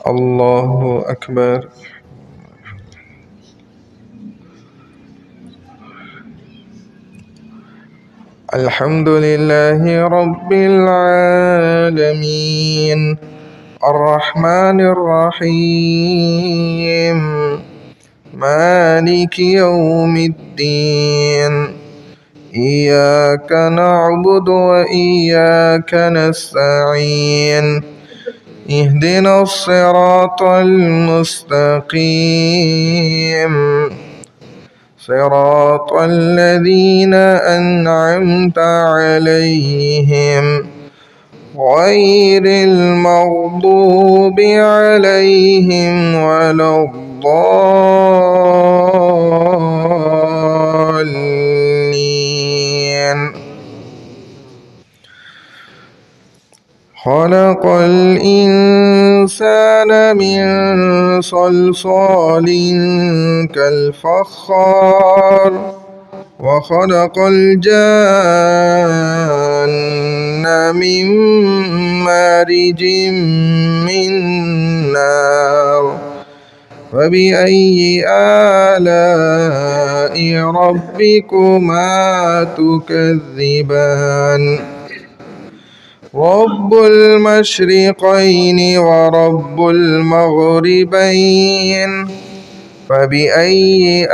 الله أكبر. الحمد لله رب العالمين الرحمن الرحيم مالك يوم الدين إياك نعبد وإياك نستعين اهدنا الصراط المستقيم صراط الذين أنعمت عليهم غير المغضوب عليهم ولا الضالين. خلق الإنسان من صلصال كالفخار وخلق الجان من مارج من نار فبأي آلاء ربكما تكذبان رب المشرقين ورب المغربين فبأي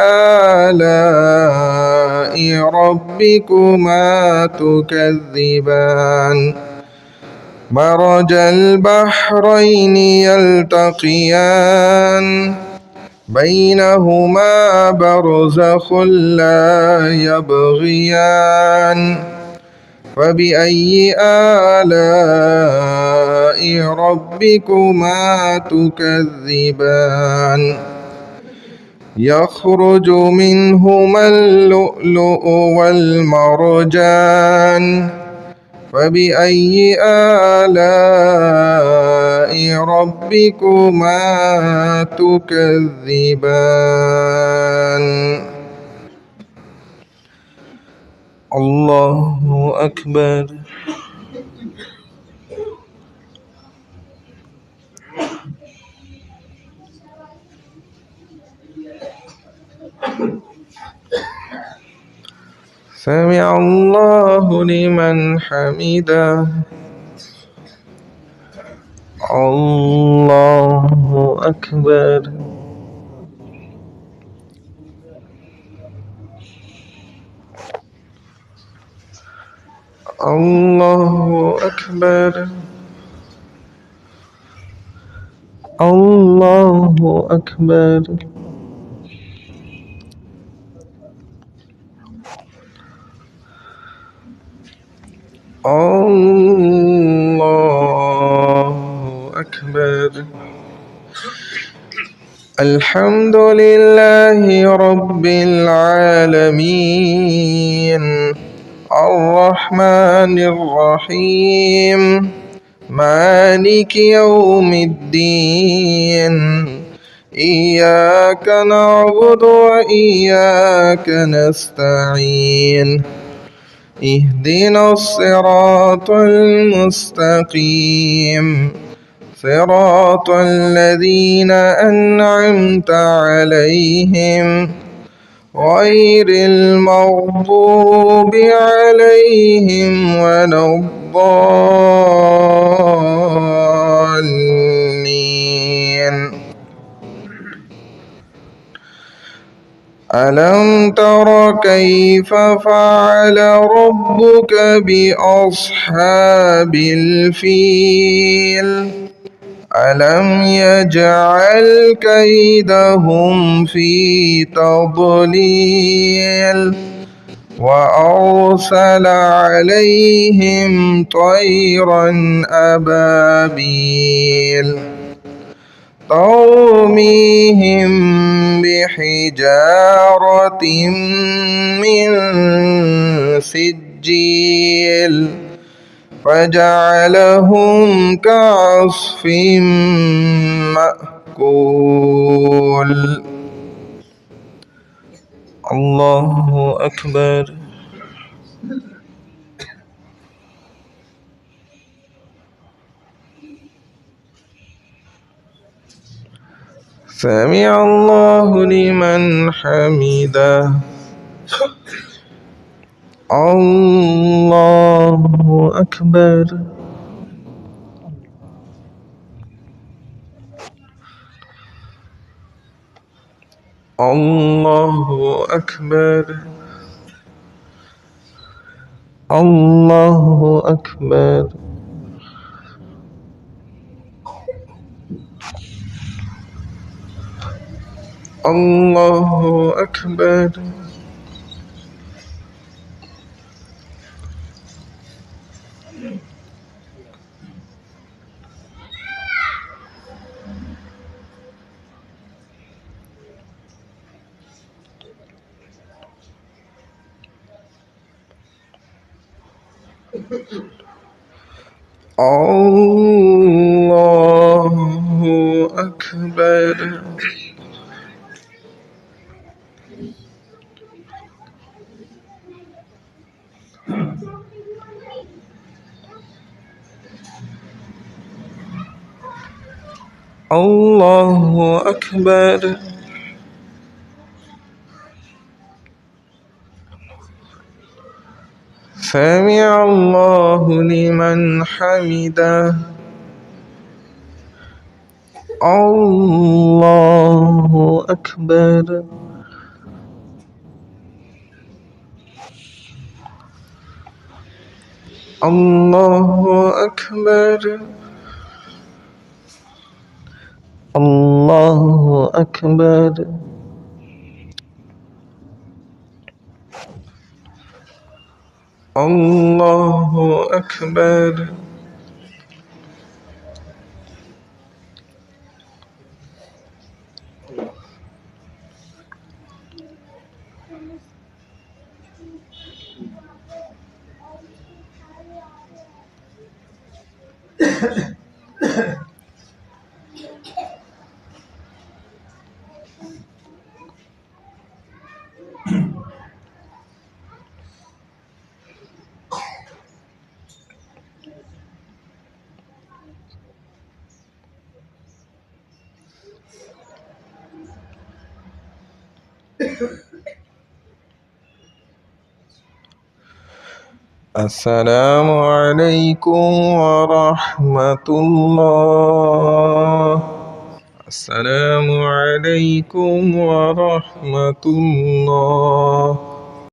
آلاء ربكما تكذبان مرج البحرين يلتقيان بينهما برزخ لا يبغيان فبأي آلاء ربكما تكذبان يخرج منهما اللؤلؤ والمرجان فبأي آلاء ربكما تكذبان الله أكبر. سمع الله لمن حمده. الله أكبر. الله أكبر. الله أكبر. الله أكبر. الحمد لله رب العالمين الرحمن الرحيم مالك يوم الدين إياك نعبد وإياك نستعين اهدنا الصراط المستقيم صراط الذين أنعمت عليهم غير المغضوب عليهم ولا الضالين. ألم تر كيف فعل ربك بأصحاب الفيل ألم يجعل كيدهم في تضليل وأرسل عليهم طيرا أبابيل ترميهم بحجارة من سجيل فجعلهم كعصف مأكول. الله أكبر. سمع الله لمن حمده. الله أكبر. الله أكبر. الله أكبر. الله أكبر. الله أكبر. الله أكبر. سمع الله لمن حمده. الله أكبر. الله أكبر. الله أكبر. الله أكبر. السلام عليكم ورحمة الله. السلام عليكم ورحمة الله.